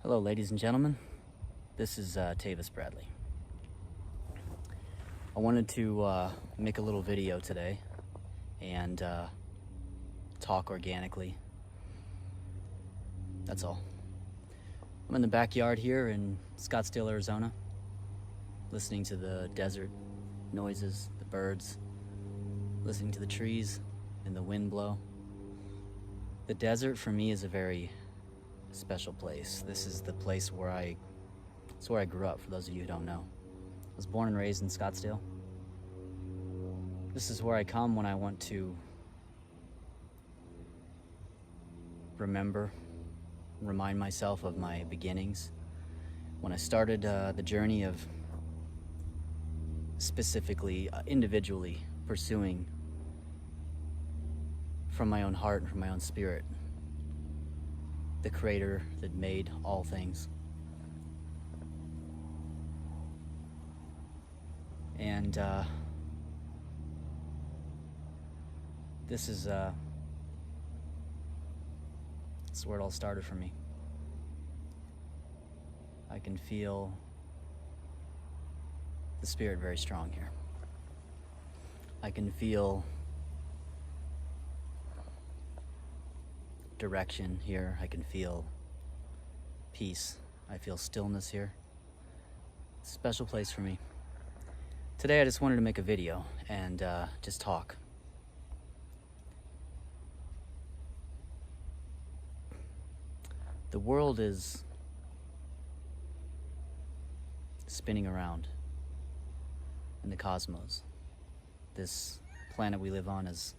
Hello, ladies and gentlemen. This is Tavis Bradley. I wanted to make a little video today and talk organically. That's all. I'm in the backyard here in Scottsdale, Arizona, listening to the desert noises, the birds, listening to the trees and the wind blow. The desert for me is a very special place. This is the place where I grew up, for those of you who don't know. I was born and raised in Scottsdale. This is where I come when I want to remind myself of my beginnings. When I started the journey of specifically, individually pursuing from my own heart and from my own spirit, the creator that made all things. And this is where it all started for me. I can feel the spirit very strong here. I can feel direction here. I can feel peace. I feel stillness here. It's a special place for me. Today I just wanted to make a video and just talk. The world is spinning around in the cosmos. This planet we live on is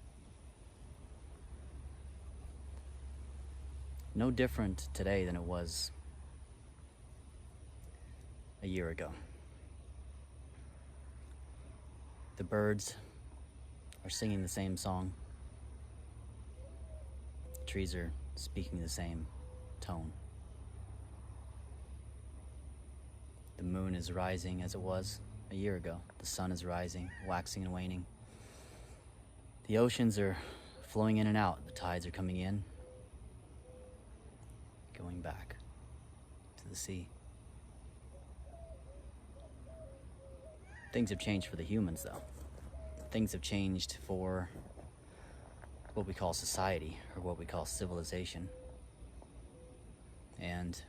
no different today than it was a year ago. The birds are singing the same song. The trees are speaking the same tone. The moon is rising as it was a year ago. The sun is rising, waxing and waning. The oceans are flowing in and out. The tides are coming in, going back to the sea. Things have changed for the humans, though. Things have changed for what we call society, or what we call civilization. And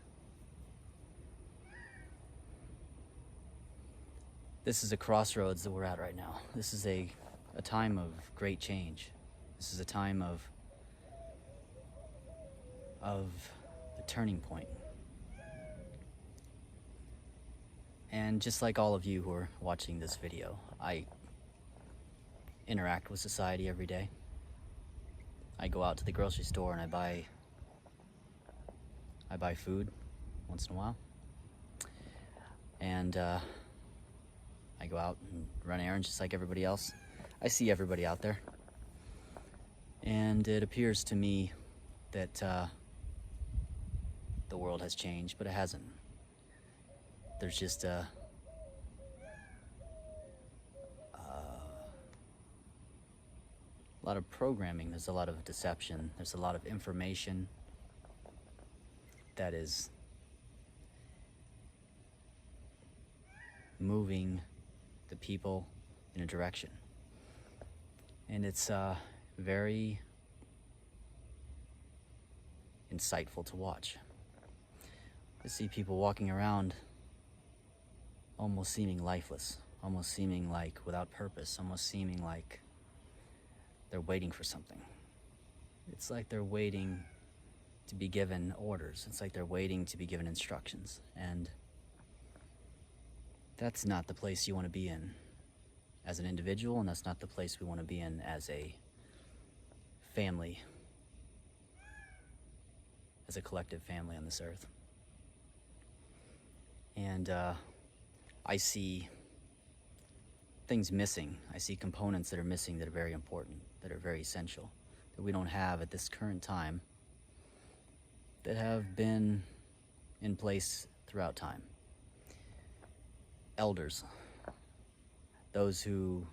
this is a crossroads that we're at right now. This is a time of great change. This is a time of a turning point. And just like all of you who are watching this video, I interact with society every day. I go out to the grocery store and I buy food once in a while. And I go out and run errands just like everybody else. I see everybody out there. And it appears to me that the world has changed, but it hasn't. There's just a lot of programming, there's a lot of deception, there's a lot of information that is moving the people in a direction. And it's very insightful to watch. To see people walking around almost seeming lifeless, almost seeming like without purpose, almost seeming like they're waiting for something. It's like they're waiting to be given orders. It's like they're waiting to be given instructions. And that's not the place you want to be in as an individual, and that's not the place we want to be in as a family, as a collective family on this earth. And I see things missing. I see components that are missing that are very important, that are very essential, that we don't have at this current time, that have been in place throughout time. Elders, those who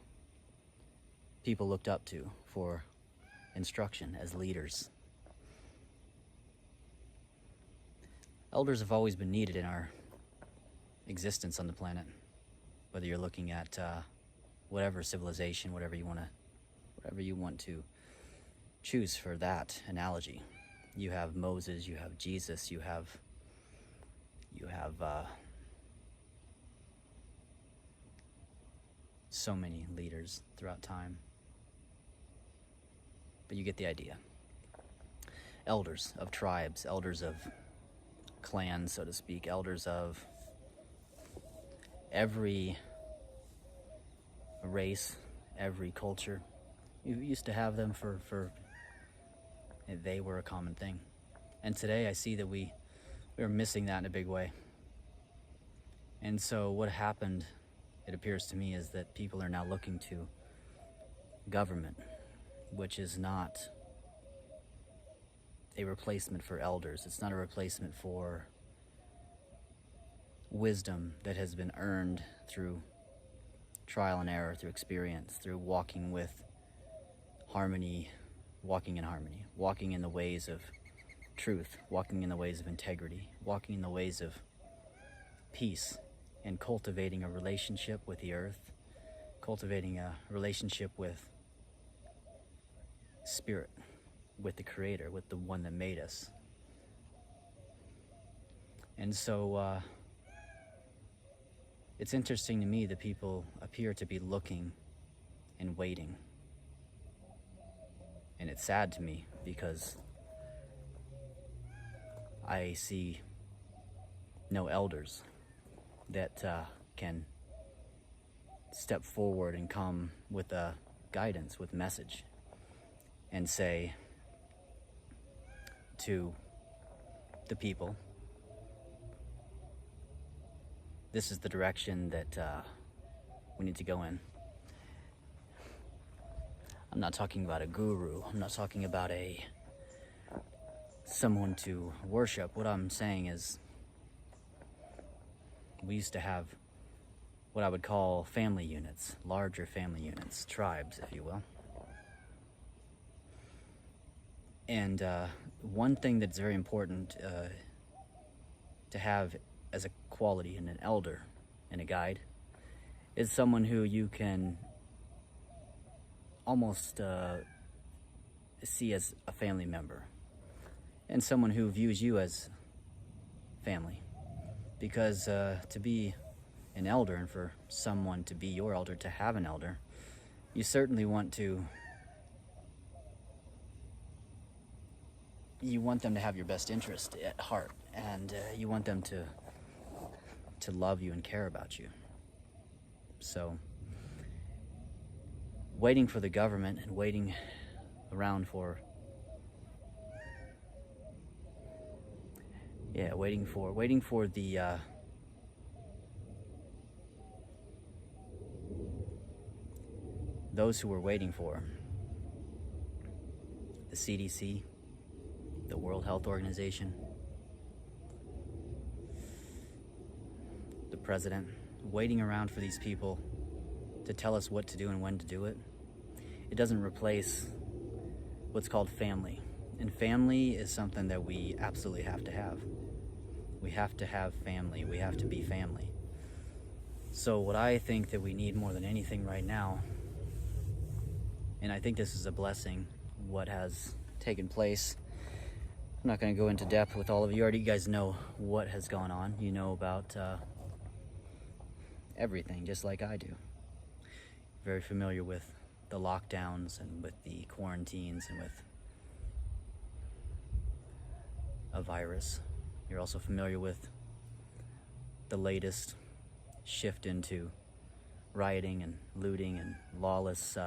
people looked up to for instruction as leaders. Elders have always been needed in our existence on the planet, whether you're looking at whatever civilization, whatever you want to choose for that analogy. You have Moses, you have Jesus, you have so many leaders throughout time. But you get the idea. Elders of tribes, elders of clans, so to speak, elders of every race, every culture. You used to have them for they were a common thing. And today I see that we're missing that in a big way. And so what happened, it appears to me, is that people are now looking to government, which is not a replacement for elders. It's not a replacement for wisdom that has been earned through trial and error, through experience, through walking with harmony, walking in harmony, walking in the ways of truth, walking in the ways of integrity, walking in the ways of peace, and cultivating a relationship with the earth, cultivating a relationship with spirit, with the Creator, with the one that made us. And so it's interesting to me that people appear to be looking and waiting. And it's sad to me because I see no elders that can step forward and come with a guidance, with message, and say to the people, this is the direction that we need to go in. I'm not talking about a guru. I'm not talking about someone to worship. What I'm saying is, we used to have what I would call family units, larger family units, tribes, if you will. And one thing that's very important to have as a quality in an elder and a guide is someone who you can almost see as a family member, and someone who views you as family. Because to be an elder, and for someone to be your elder, to have an elder, you certainly want them to have your best interest at heart, and you want them to love you and care about you. So waiting for the government and waiting around for waiting for the those who were waiting for the CDC, the World Health Organization, the president, waiting around for these people to tell us what to do and when to do it. It doesn't replace what's called family. And family is something that we absolutely have to have. We have to have family. We have to be family. So what I think that we need more than anything right now, and I think this is a blessing, what has taken place. I'm not going to go into depth with all of you. You guys know what has gone on. You know about everything, just like I do. Very familiar with the lockdowns and with the quarantines and with a virus. You're also familiar with the latest shift into rioting and looting and lawless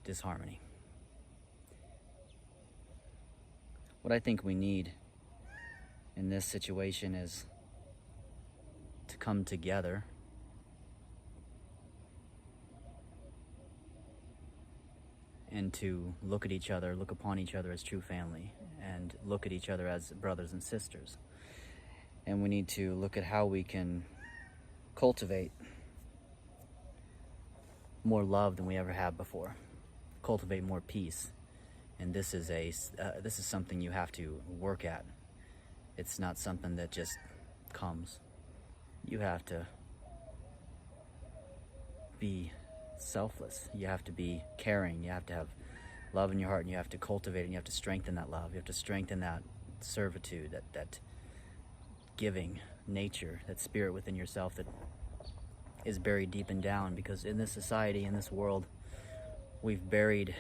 disharmony. What I think we need in this situation is to come together and to look at each other, look upon each other as true family, and look at each other as brothers and sisters. And we need to look at how we can cultivate more love than we ever have before, cultivate more peace, And this is something you have to work at. It's not something that just comes. You have to be selfless. You have to be caring. You have to have love in your heart, and you have to cultivate it, and you have to strengthen that love. You have to strengthen that servitude, that giving nature, that spirit within yourself that is buried deep and down, because in this society, in this world, we've buried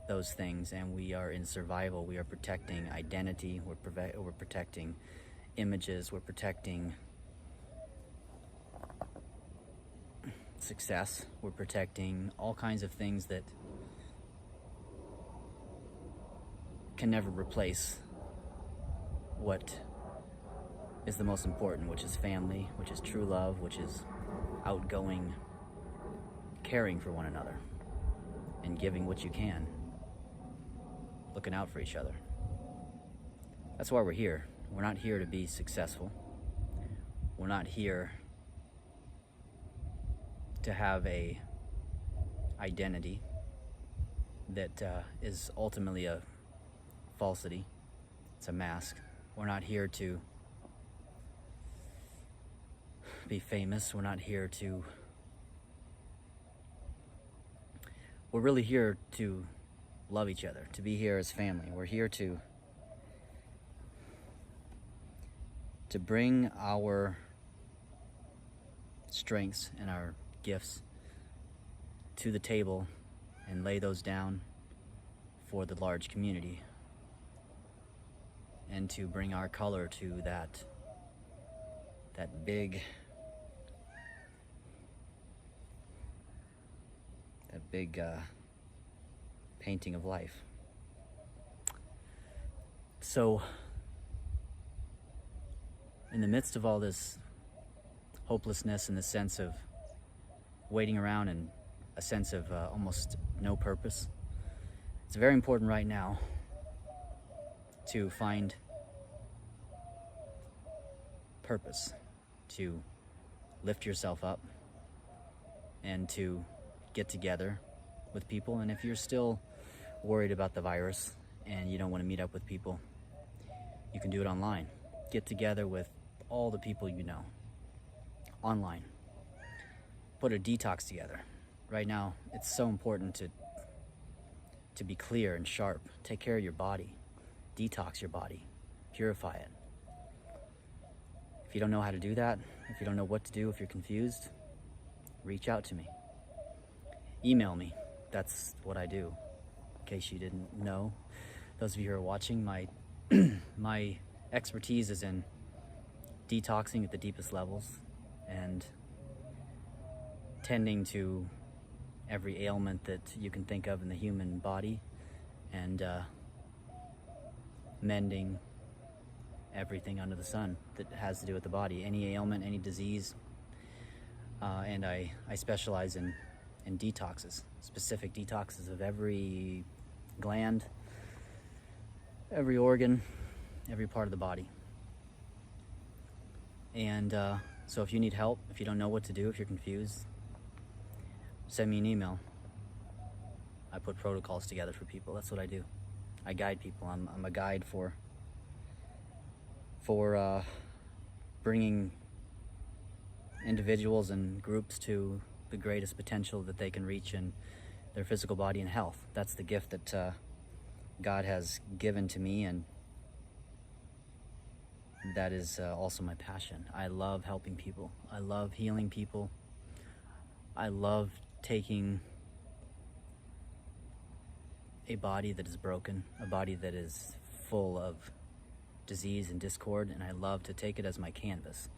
those things, and we are in survival. We are protecting identity, we're protecting images, we're protecting success, we're protecting all kinds of things that can never replace what is the most important, which is family, which is true love, which is outgoing caring for one another and giving what you can, looking out for each other. That's why we're here. We're not here to be successful. We're not here to have a identity that is ultimately a falsity. It's a mask. We're not here to be famous. We're not here to... We're really here to love each other, to be here as family. We're here to bring our strengths and our gifts to the table and lay those down for the large community, and to bring our color to that big painting of life. So in the midst of all this hopelessness and the sense of waiting around and a sense of almost no purpose, it's very important right now to find purpose, to lift yourself up, and to get together with people. And if you're still worried about the virus and you don't want to meet up with people, you can do it online. Get together with all the people you know online. Put a detox together. Right now, it's so important to be clear and sharp. Take care of your body. Detox your body. Purify it. If you don't know how to do that, if you don't know what to do, if you're confused, reach out to me. Email me. That's what I do. In case you didn't know, those of you who are watching, my expertise is in detoxing at the deepest levels and tending to every ailment that you can think of in the human body, and mending everything under the sun that has to do with the body, any ailment, any disease. And I specialize in detoxes, specific detoxes of every gland, every organ, every part of the body. And so if you need help, if you don't know what to do, if you're confused, send me an email. I put protocols together for people. That's what I do. I guide people. I'm a guide for bringing individuals and groups to the greatest potential that they can reach in their physical body and health. That's the gift that God has given to me, and that is also my passion. I love helping people. I love healing people. I love taking a body that is broken, a body that is full of disease and discord, and I love to take it as my canvas.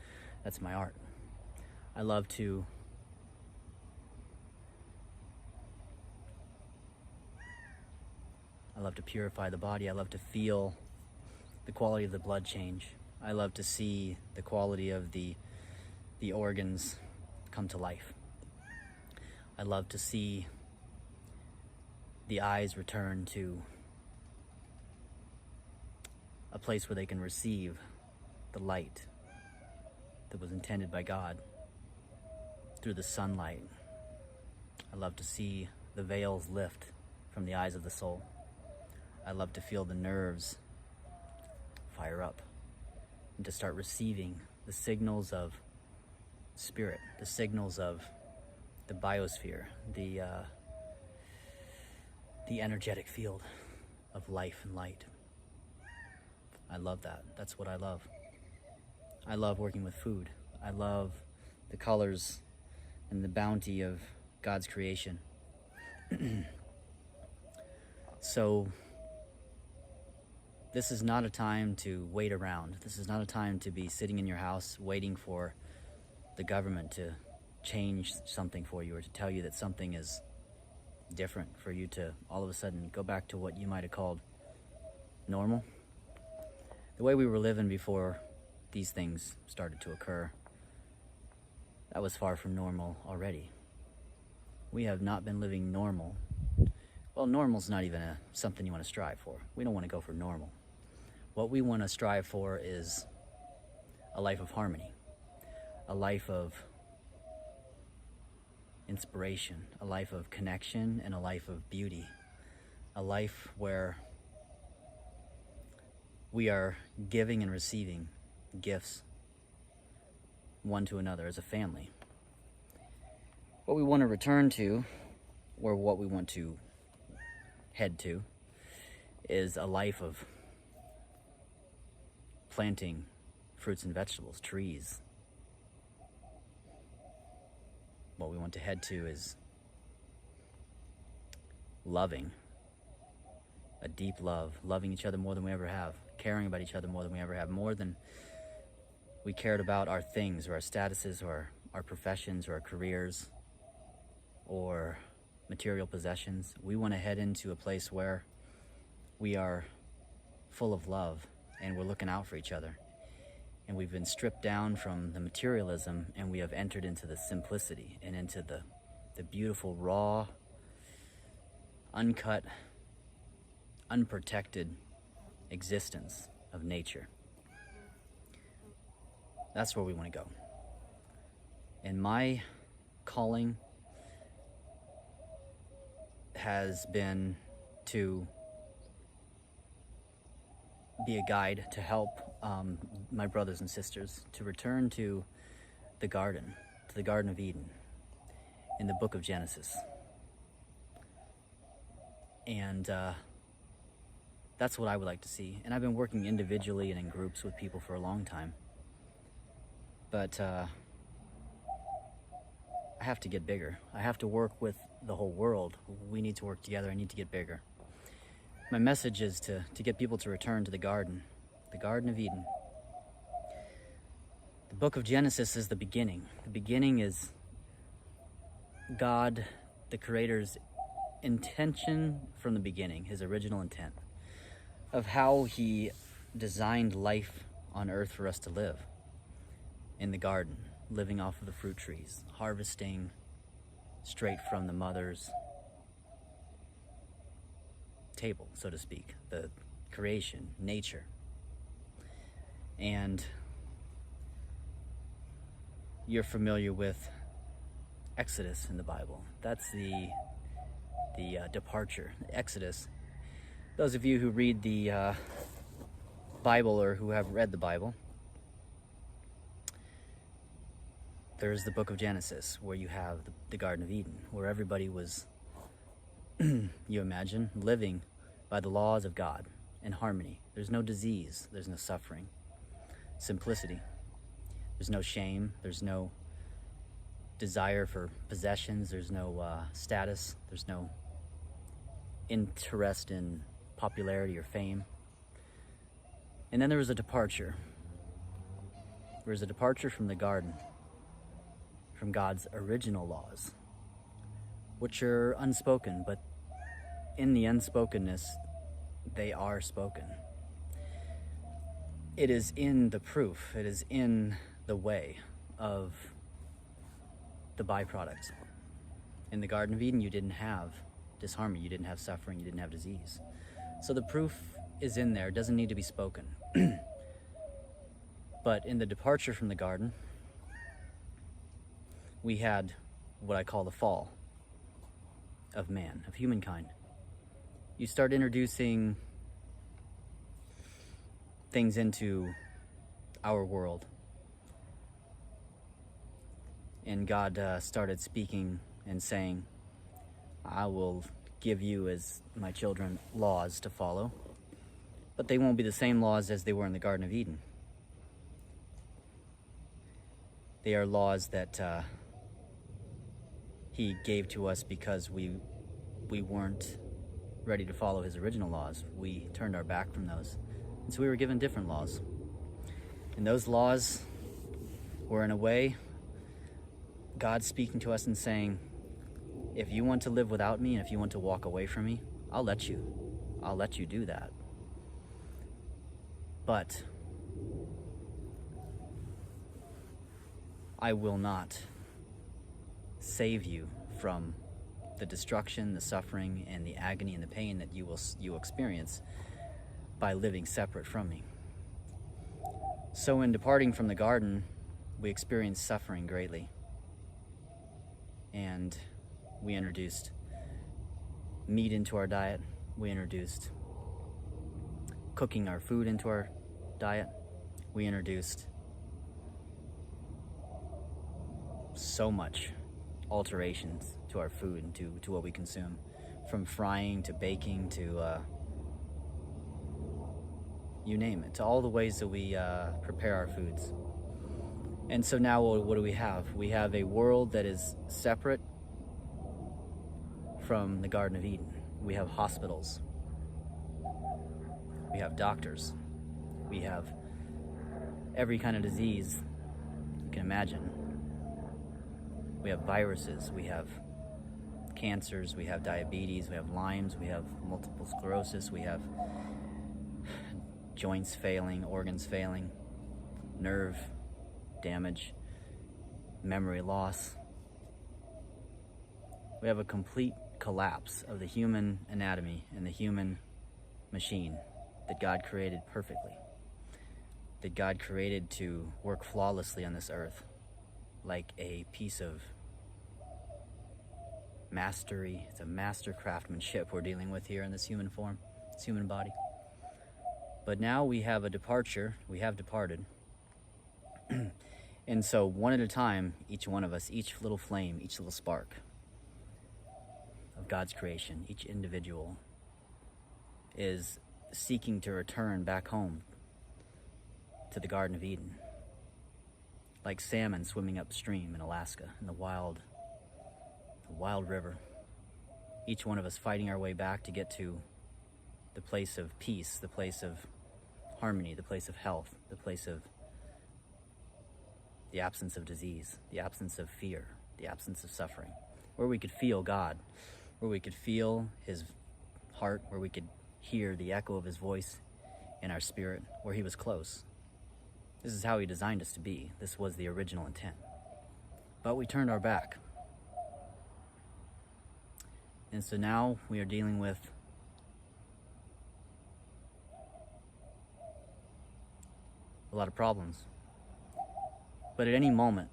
That's my art. I love to purify the body. I love to feel the quality of the blood change. I love to see the quality of the organs come to life. I love to see the eyes return to a place where they can receive the light that was intended by God through the sunlight. I love to see the veils lift from the eyes of the soul. I love to feel the nerves fire up and to start receiving the signals of spirit, the signals of the biosphere, the energetic field of life and light. I love that. That's what I love. I love working with food. I love the colors and the bounty of God's creation. So this is not a time to wait around. This is not a time to be sitting in your house waiting for the government to change something for you or to tell you that something is different, for you to all of a sudden go back to what you might have called normal. The way we were living before these things started to occur, that was far from normal already. We have not been living normal. Well, normal's not even something you want to strive for. We don't want to go for normal. What we want to strive for is a life of harmony, a life of inspiration, a life of connection, and a life of beauty, a life where we are giving and receiving gifts one to another as a family. What we want to return to, or what we want to head to, is a life of planting fruits and vegetables, trees. What we want to head to is loving, a deep love, loving each other more than we ever have, caring about each other more than we ever have, more than we cared about our things or our statuses or our professions or our careers or material possessions. We want to head into a place where we are full of love and we're looking out for each other. And we've been stripped down from the materialism and we have entered into the simplicity and into the beautiful, raw, uncut, unprotected existence of nature. That's where we want to go. And my calling has been to be a guide to help my brothers and sisters to return to the Garden of Eden in the book of Genesis. And that's what I would like to see. And I've been working individually and in groups with people for a long time. But I have to get bigger. I have to work with the whole world. We need to work together. I need to get bigger. My message is to get people to return to the Garden of Eden. The book of Genesis is the beginning. The beginning is God, the Creator's intention from the beginning, his original intent of how he designed life on earth for us to live in the garden, living off of the fruit trees, harvesting straight from the mother's table, so to speak, the creation, nature. And you're familiar with Exodus in the Bible. That's the departure, Exodus. Those of you who read the Bible or who have read the Bible, there's the book of Genesis where you have the Garden of Eden, where everybody was, you imagine, living by the laws of God in harmony. There's no disease, there's no suffering, simplicity. There's no shame, there's no desire for possessions, there's no status, there's no interest in popularity or fame. And then there was a departure. There was a departure from the garden, from God's original laws, which are unspoken, but in the unspokenness, they are spoken. It is in the proof, it is in the way of the byproducts. In the Garden of Eden, you didn't have disharmony, you didn't have suffering, you didn't have disease. So the proof is in there, it doesn't need to be spoken. But in the departure from the garden, we had what I call the fall of man, of humankind. You start introducing things into our world. And God started speaking and saying, I will give you as my children laws to follow, but they won't be the same laws as they were in the Garden of Eden. They are laws that he gave to us because we weren't ready to follow his original laws. We turned our back from those. And so we were given different laws. And those laws were, in a way, God speaking to us and saying, if you want to live without me and if you want to walk away from me, I'll let you. I'll let you do that. But I will not save you from the destruction, the suffering, and the agony and the pain that you will experience by living separate from me. So in departing from the garden, we experienced suffering greatly. And we introduced meat into our diet. We introduced cooking our food into our diet. We introduced so much alterations to our food and to what we consume, from frying to baking to you name it, to all the ways that we prepare our foods. And so now what do we have? We have a world that is separate from the Garden of Eden. We have hospitals. We have doctors. We have every kind of disease you can imagine. We have viruses. We have cancers. We have diabetes. We have Lyme's. We have multiple sclerosis. We have joints failing, organs failing, nerve damage, memory loss. We have a complete collapse of the human anatomy and the human machine that God created perfectly, that God created to work flawlessly on this earth, like a piece of mastery. It's a master craftsmanship we're dealing with here in this human form, this human body. But now we have a departure. We have departed. And so one at a time, each one of us, each little flame, each little spark of God's creation, each individual is seeking to return back home to the Garden of Eden, like salmon swimming upstream in Alaska in the wild river. Each one of us fighting our way back to get to the place of peace, the place of harmony, the place of health, the place of the absence of disease, the absence of fear, the absence of suffering, where we could feel God, where we could feel his heart, where we could hear the echo of his voice in our spirit, where he was close. This is how he designed us to be. This was the original intent. But we turned our back. And so now we are dealing with a lot of problems. But at any moment,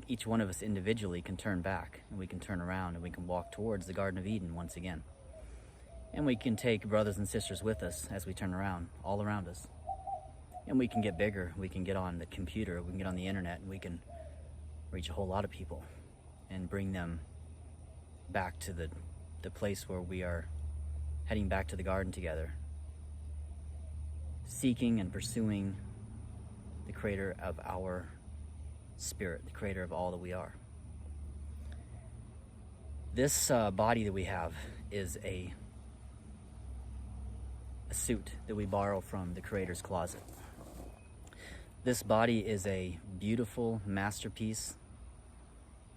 each one of us individually can turn back, and we can turn around, and we can walk towards the Garden of Eden once again. And we can take brothers and sisters with us as we turn around, all around us. And we can get bigger. We can get on the computer, we can get on the internet, and we can reach a whole lot of people and bring them back to the place where we are heading back to the garden together, seeking and pursuing the creator of our spirit, the creator of all that we are. This body that we have is a suit that we borrow from the creator's closet. This body is a beautiful masterpiece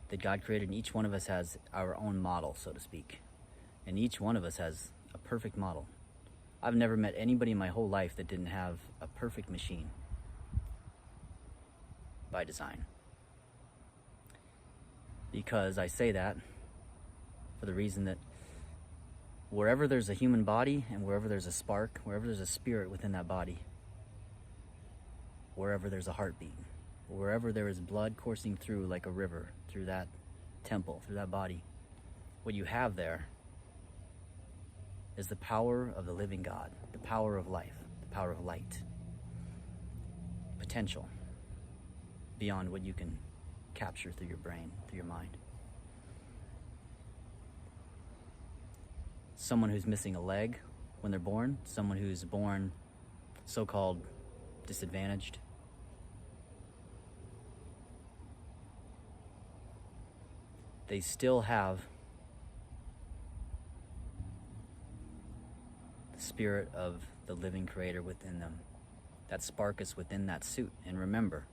that God created, and each one of us has our own model, so to speak. And each one of us has a perfect model. I've never met anybody in my whole life that didn't have a perfect machine by design. Because I say that for the reason that wherever there's a human body and wherever there's a spark, wherever there's a spirit within that body, wherever there's a heartbeat, wherever there is blood coursing through like a river, through that temple, through that body, what you have there is the power of the living God, the power of life, the power of light. potential beyond what you can capture through your brain, through your mind. Someone who's missing a leg when they're born, someone who's born so-called disadvantaged, they still have the spirit of the living creator within them. That spark is within that suit. And remember,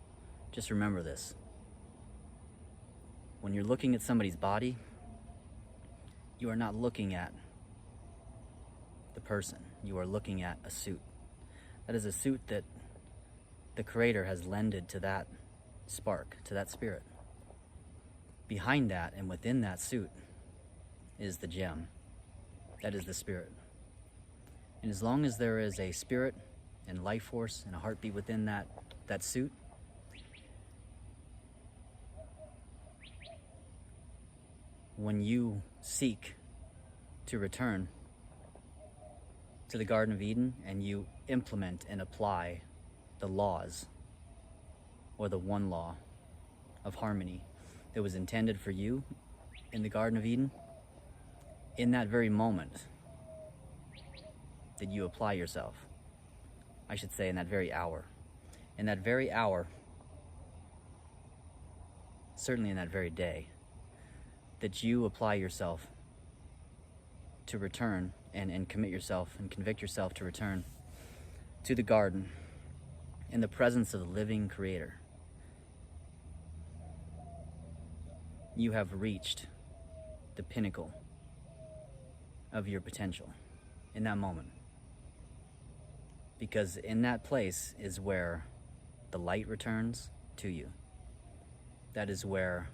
just remember this. When you're looking at somebody's body, you are not looking at the person. You are looking at a suit. That is a suit that the Creator has lended to that spark, to that spirit. Behind that and within that suit is the gem. That is the spirit. And as long as there is a spirit and life force and a heartbeat within that suit, when you seek to return to the Garden of Eden and you implement and apply the laws or the one law of harmony that was intended for you in the Garden of Eden, in that very moment that you apply yourself, I should say in that very hour, certainly in that very day, that you apply yourself to return and commit yourself and convict yourself to return to the garden in the presence of the living Creator, you have reached the pinnacle of your potential in that moment. Because in that place is where the light returns to you. That is where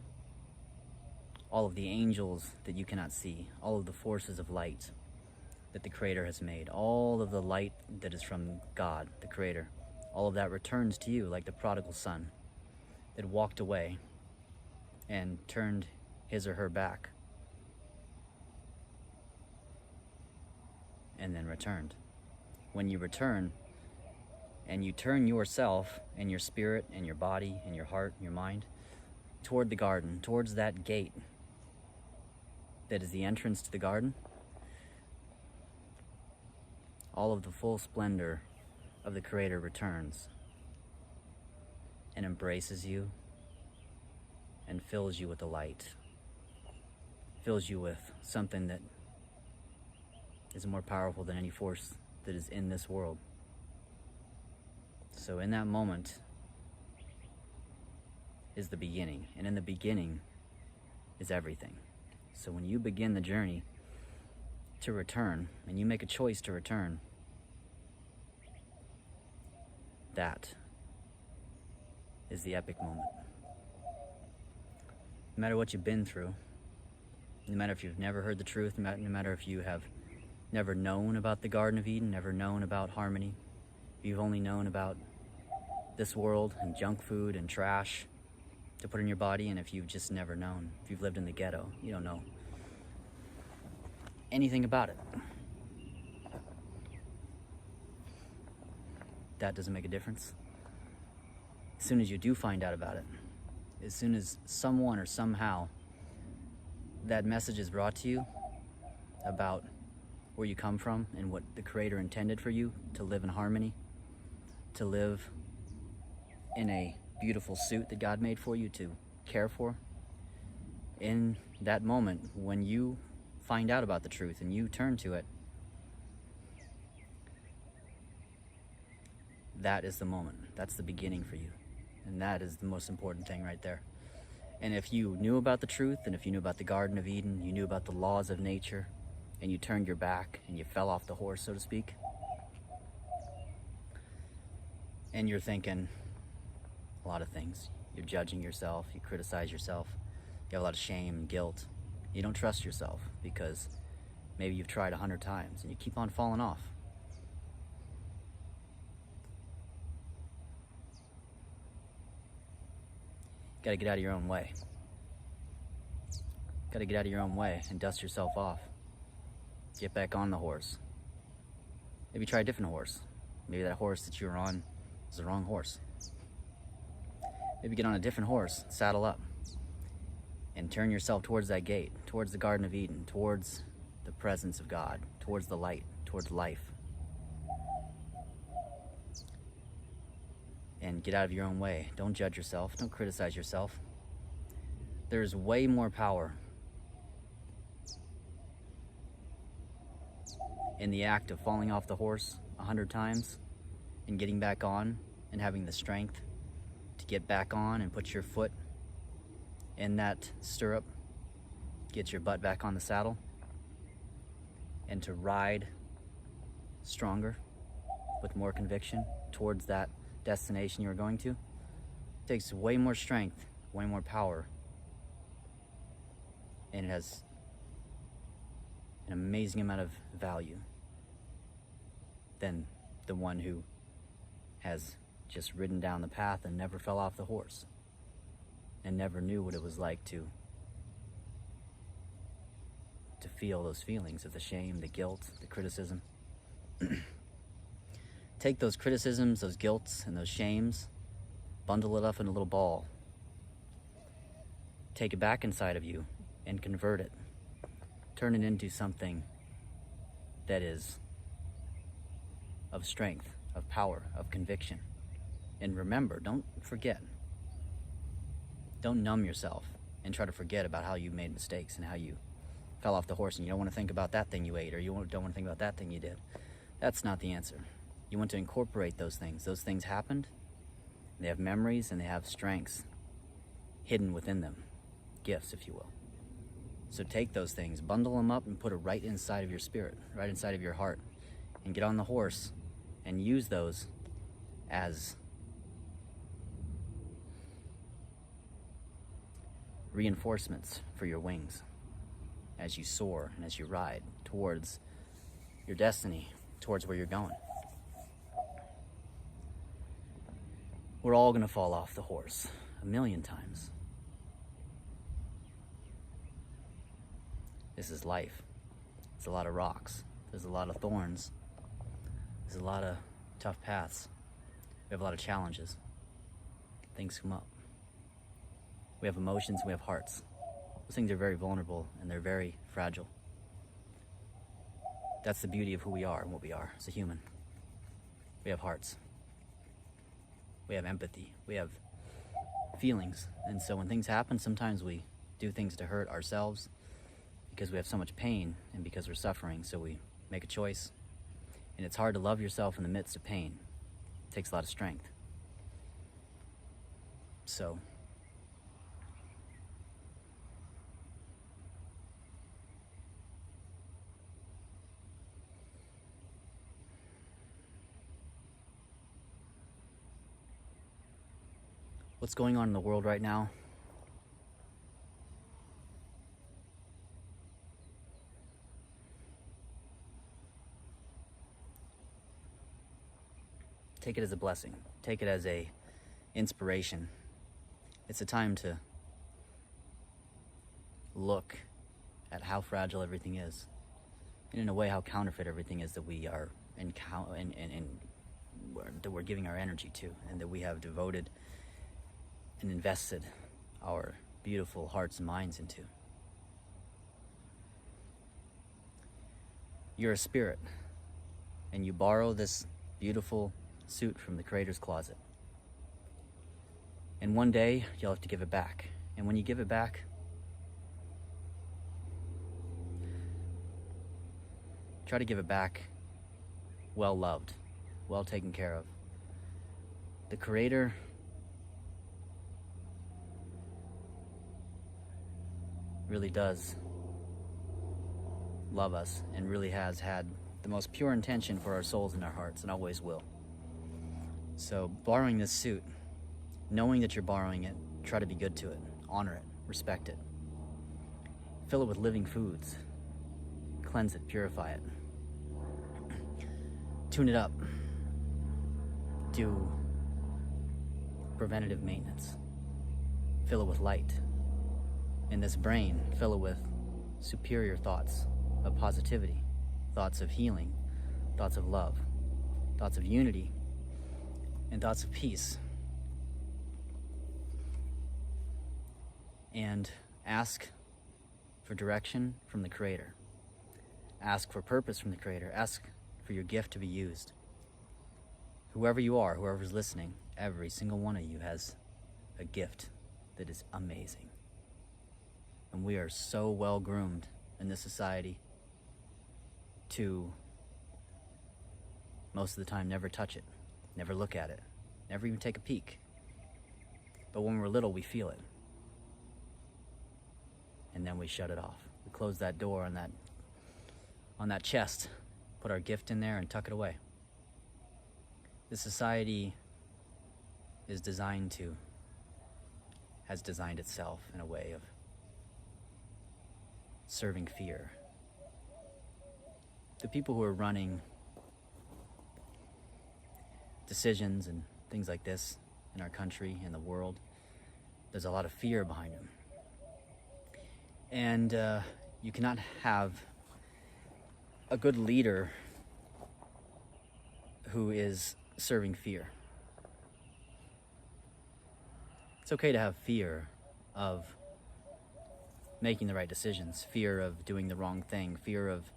all of the angels that you cannot see, all of the forces of light that the Creator has made, all of the light that is from God, the Creator, all of that returns to you like the prodigal son that walked away and turned his or her back and then returned. When you return and you turn yourself and your spirit and your body and your heart and your mind toward the garden, towards that gate that is the entrance to the garden, all of the full splendor of the Creator returns and embraces you and fills you with the light, fills you with something that is more powerful than any force that is in this world. So in that moment is the beginning, and in the beginning is everything. So when you begin the journey to return, and you make a choice to return, that is the epic moment. No matter what you've been through, no matter if you've never heard the truth, no matter if you have never known about the Garden of Eden, never known about harmony, you've only known about this world and junk food and trash to put in your body, and if you've just never known, if you've lived in the ghetto, you don't know anything about it. That doesn't make a difference. As soon as you do find out about it, as soon as someone or somehow that message is brought to you about where you come from and what the Creator intended for you to live in harmony, to live in a beautiful suit that God made for you to care for, in that moment when you find out about the truth and you turn to it, that is the moment. That's the beginning for you. And that is the most important thing right there. And if you knew about the truth, and if you knew about the Garden of Eden, you knew about the laws of nature, and you turned your back and you fell off the horse, so to speak, and you're thinking a lot of things. You're judging yourself, you criticize yourself, you have a lot of shame and guilt. You don't trust yourself because maybe you've tried 100 times and you keep on falling off. Got to get out of your own way. Got to get out of your own way and dust yourself off. Get back on the horse. Maybe try a different horse. Maybe that horse that you were on is the wrong horse. Maybe get on a different horse, saddle up, and turn yourself towards that gate, towards the Garden of Eden, towards the presence of God, towards the light, towards life. And get out of your own way. Don't judge yourself. Don't criticize yourself. There's way more power in the act of falling off the horse 100 times and getting back on and having the strength to get back on and put your foot in that stirrup, get your butt back on the saddle, and to ride stronger with more conviction towards that destination you're going to. It takes way more strength, way more power, and it has an amazing amount of value than the one who has just ridden down the path and never fell off the horse and never knew what it was like to feel those feelings of the shame, the guilt, the criticism. Take those criticisms, those guilts, and those shames, bundle it up in a little ball, take it back inside of you and convert it. Turn it into something that is of strength, of power, of conviction. And remember, don't forget. Don't numb yourself and try to forget about how you made mistakes and how you fell off the horse and you don't want to think about that thing you ate, or you don't want to think about that thing you did. That's not the answer. You want to incorporate those things. Those things happened. They have memories and they have strengths hidden within them. Gifts, if you will. So take those things, bundle them up and put it right inside of your spirit, right inside of your heart, and get on the horse and use those as reinforcements for your wings as you soar and as you ride towards your destiny, towards where you're going. We're all going to fall off the horse 1,000,000 times. This is life. There's a lot of rocks. There's a lot of thorns. There's a lot of tough paths. We have a lot of challenges. Things come up. We have emotions, we have hearts. Those things are very vulnerable and they're very fragile. That's the beauty of who we are and what we are as a human. We have hearts. We have empathy. We have feelings. And so when things happen, sometimes we do things to hurt ourselves because we have so much pain and because we're suffering. So we make a choice. And it's hard to love yourself in the midst of pain. It takes a lot of strength. So what's going on in the world right now? Take it as a blessing. Take it as a inspiration. It's a time to look at how fragile everything is, and in a way how counterfeit everything is that we are that we're giving our energy to, and that we have devoted and invested our beautiful hearts and minds into. You're a spirit, and you borrow this beautiful suit from the Creator's closet. And one day, you'll have to give it back. And when you give it back, try to give it back well loved, well taken care of. The Creator really does love us and really has had the most pure intention for our souls and our hearts, and always will. So borrowing this suit, knowing that you're borrowing it, try to be good to it, honor it, respect it. Fill it with living foods, cleanse it, purify it. Tune it up. Do preventative maintenance. Fill it with light. In this brain, fill it with superior thoughts of positivity, thoughts of healing, thoughts of love, thoughts of unity, and thoughts of peace. and ask for direction from the Creator. Ask for purpose from the Creator. Ask for your gift to be used. Whoever you are, whoever's listening, every single one of you has a gift that is amazing. And we are so well groomed in this society to, most of the time, never touch it, never look at it, never even take a peek. But when we're little, we feel it. And then we shut it off. We close that door on that chest, put our gift in there and tuck it away. This society has designed itself in a way of serving fear. The people who are running decisions and things like this in our country and the world, there's a lot of fear behind them. And you cannot have a good leader who is serving fear. It's okay to have fear of making the right decisions, fear of doing the wrong thing, fear of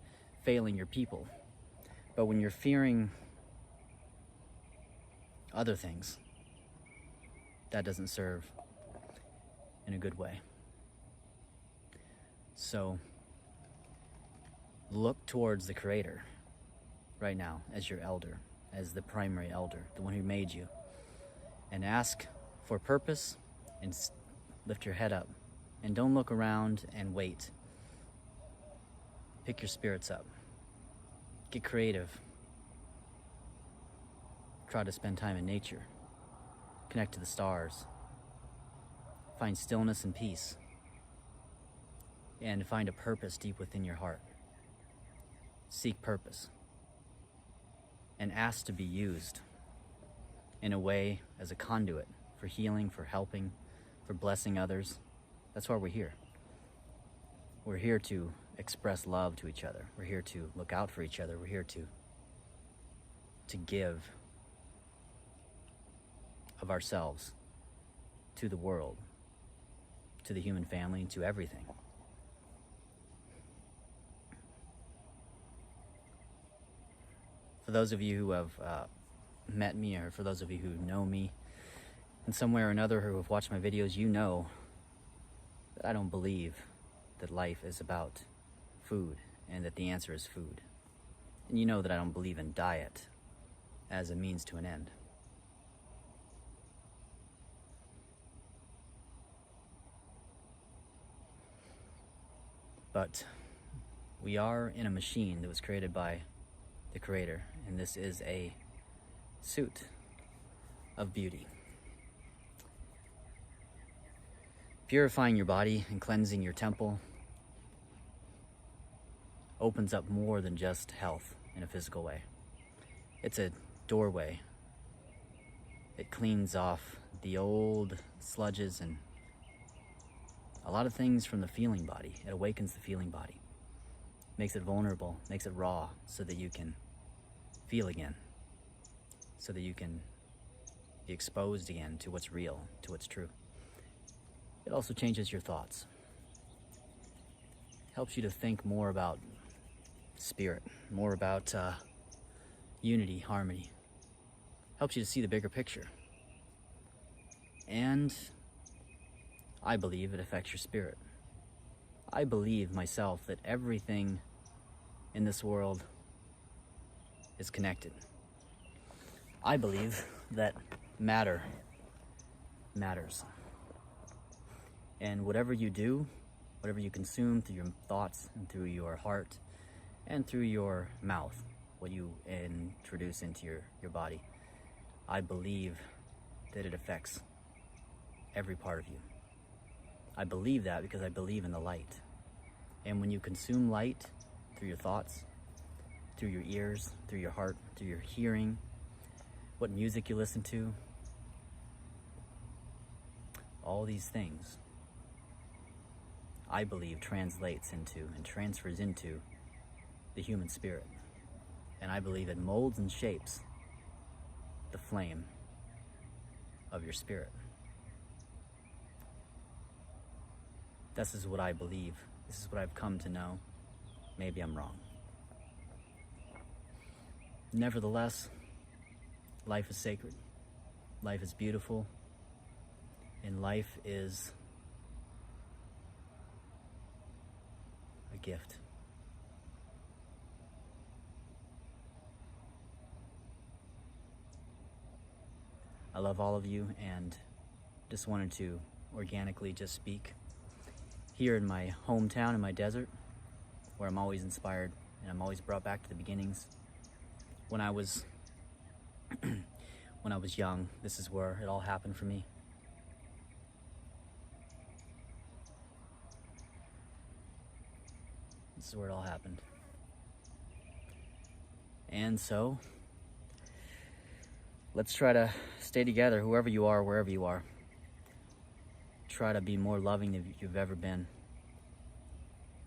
failing your people. But when you're fearing other things, that doesn't serve in a good way. So look towards the Creator right now as your elder, as the primary elder, the one who made you, and ask for purpose and lift your head up. And don't look around and wait. Pick your spirits up. Get creative. Try to spend time in nature. Connect to the stars. Find stillness and peace. And find a purpose deep within your heart. Seek purpose. And ask to be used in a way as a conduit for healing, for helping, for blessing others. That's why we're here. We're here to express love to each other. We're here to look out for each other. We're here to give of ourselves to the world, to the human family, and to everything. For those of you who have met me, or for those of you who know me in some way or another, who have watched my videos, you know that I don't believe that life is about food and that the answer is food. And you know that I don't believe in diet as a means to an end. But we are in a machine that was created by the Creator, and this is a suit of beauty. Purifying your body and cleansing your temple opens up more than just health in a physical way. It's a doorway. It cleans off the old sludges and a lot of things from the feeling body. It awakens the feeling body. Makes it vulnerable, makes it raw, so that you can feel again. So that you can be exposed again to what's real, to what's true. It also changes your thoughts. Helps you to think more about spirit, more about unity, harmony. Helps you to see the bigger picture. And I believe it affects your spirit. I believe myself that everything in this world is connected. I believe that matter matters. And whatever you do, whatever you consume through your thoughts and through your heart and through your mouth, what you introduce into your body, I believe that it affects every part of you. I believe that because I believe in the light. And when you consume light through your thoughts, through your ears, through your heart, through your hearing, what music you listen to, all these things, I believe translates into and transfers into the human spirit. And I believe it molds and shapes the flame of your spirit. This is what I believe. This is what I've come to know. Maybe I'm wrong. Nevertheless, life is sacred. Life is beautiful. And life is a gift. I love all of you, and just wanted to organically just speak here in my hometown, in my desert, where I'm always inspired and I'm always brought back to the beginnings. When I was young, this is where it all happened for me. This is where it all happened. And so, let's try to stay together, whoever you are, wherever you are. Try to be more loving than you've ever been.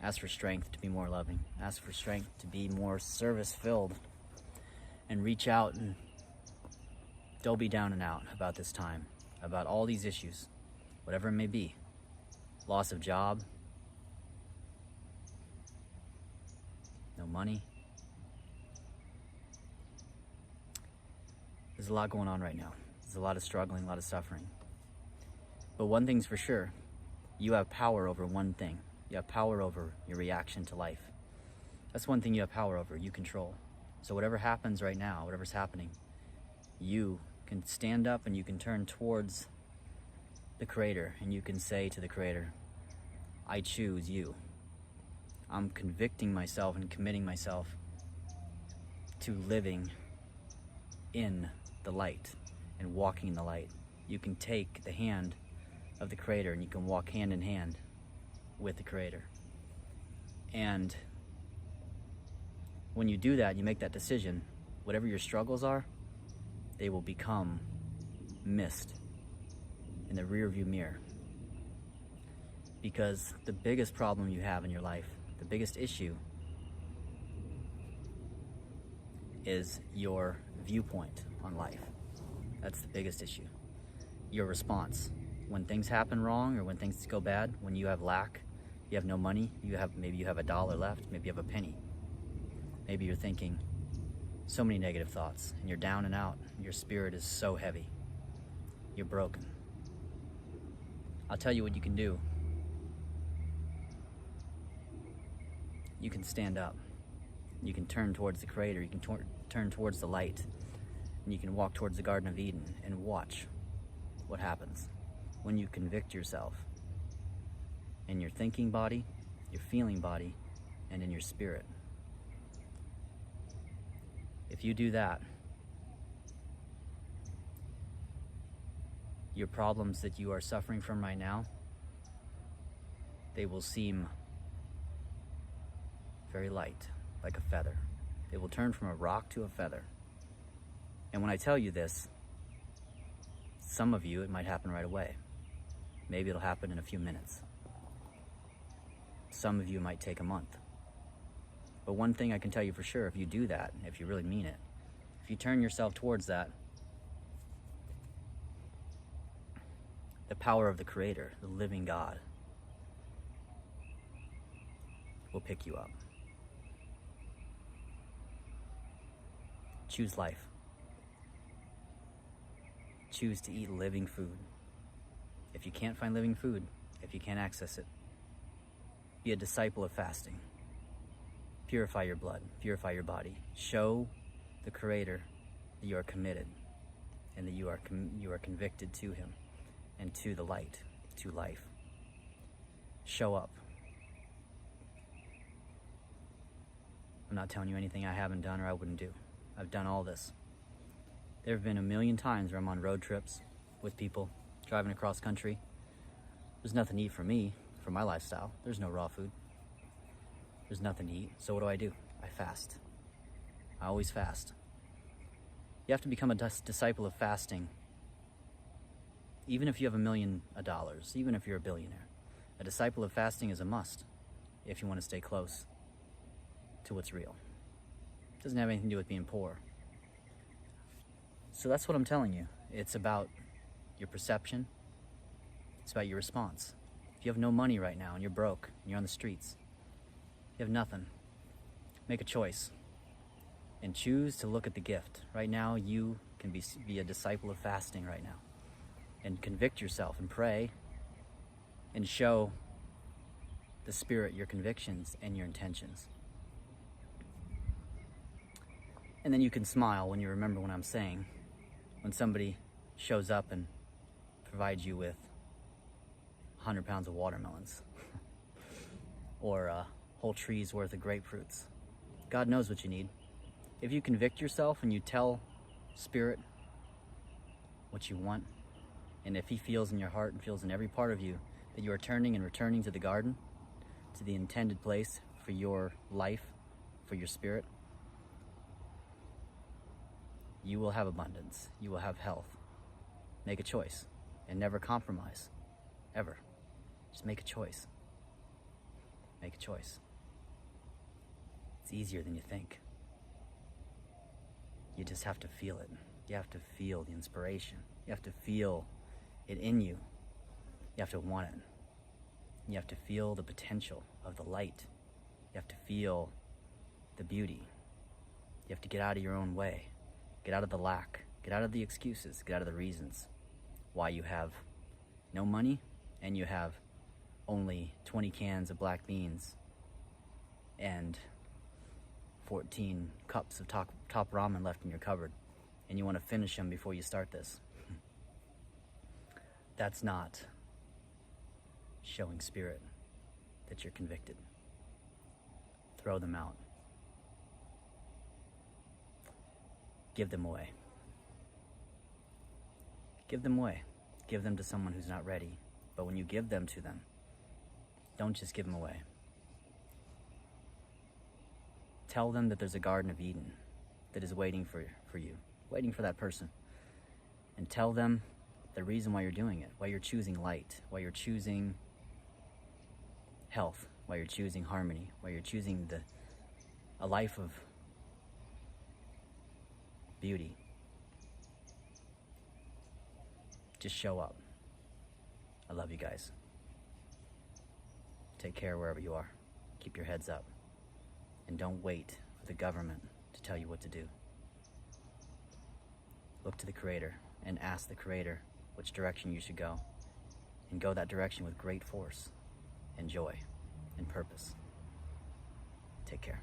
Ask for strength to be more loving. Ask for strength to be more service-filled. And reach out, and don't be down and out about this time, about all these issues, whatever it may be. Loss of job, no money. There's a lot going on right now. There's a lot of struggling, a lot of suffering. But one thing's for sure, you have power over one thing. You have power over your reaction to life. That's one thing you have power over, you control. So whatever happens right now, whatever's happening, you can stand up and you can turn towards the Creator, and you can say to the Creator, I choose you. I'm convicting myself and committing myself to living in the light and walking in the light. You can take the hand of the Creator and you can walk hand in hand with the Creator. And when you do that, you make that decision, whatever your struggles are, they will become mist in the rearview mirror. Because the biggest problem you have in your life, the biggest issue, is your viewpoint on life. That's the biggest issue. Your response. When things happen wrong, or when things go bad, when you have lack, you have no money, maybe you have $1 left, maybe you have a penny. Maybe you're thinking so many negative thoughts, and you're down and out. Your spirit is so heavy. You're broken. I'll tell you what you can do. You can stand up. You can turn towards the Creator. You can turn towards the light. And you can walk towards the Garden of Eden and watch what happens when you convict yourself in your thinking body, your feeling body, and in your spirit. If you do that, your problems that you are suffering from right now, they will seem very light, like a feather. They will turn from a rock to a feather. And when I tell you this, some of you, it might happen right away. Maybe it'll happen in a few minutes. Some of you might take a month. But one thing I can tell you for sure, if you do that, if you really mean it, if you turn yourself towards that, the power of the Creator, the living God, will pick you up. Choose life. Choose to eat living food. If you can't find living food, if you can't access it, be a disciple of fasting. Purify your blood, purify your body. Show the Creator that you are committed and that you are convicted to Him and to the light, to life. Show up. I'm not telling you anything I haven't done or I wouldn't do. I've done all this. There have been a million times where I'm on road trips with people, driving across country. There's nothing to eat for me, for my lifestyle. There's no raw food. There's nothing to eat. So what do? I fast. I always fast. You have to become a disciple of fasting. Even if you have $1 million, even if you're a billionaire. A disciple of fasting is a must if you want to stay close to what's real. It doesn't have anything to do with being poor. So that's what I'm telling you. It's about your perception. It's about your response. If If you have no money right now and you're broke and you're on the streets, you have nothing, make a choice and choose to look at the gift. Right now, you can be a disciple of fasting right now and convict yourself and pray and show the Spirit your convictions and your intentions. And then you can smile when you remember what I'm saying. When somebody shows up and provides you with 100 pounds of watermelons or a whole tree's worth of grapefruits. God knows what you need. If you convict yourself and you tell Spirit what you want, and if He feels in your heart and feels in every part of you that you are turning and returning to the garden, to the intended place for your life, for your spirit, you will have abundance. You will have health. Make a choice and never compromise, ever. Just make a choice. Make a choice. It's easier than you think. You just have to feel it. You have to feel the inspiration. You have to feel it in you. You have to want it. You have to feel the potential of the light. You have to feel the beauty. You have to get out of your own way. Get out of the lack. Get out of the excuses. Get out of the reasons why you have no money and you have only 20 cans of black beans and 14 cups of top ramen left in your cupboard, and you want to finish them before you start this. That's not showing Spirit that you're convicted. Throw them out. Give them away. Give them away. Give them to someone who's not ready. But when you give them to them, don't just give them away. Tell them that there's a Garden of Eden that is waiting for you, waiting for that person. And tell them the reason why you're doing it, why you're choosing light, why you're choosing health, why you're choosing harmony, why you're choosing a life of beauty. Just show up. I love you guys. Take care wherever you are. Keep your heads up. And don't wait for the government to tell you what to do. Look to the Creator and ask the Creator which direction you should go. And go that direction with great force and joy and purpose. Take care.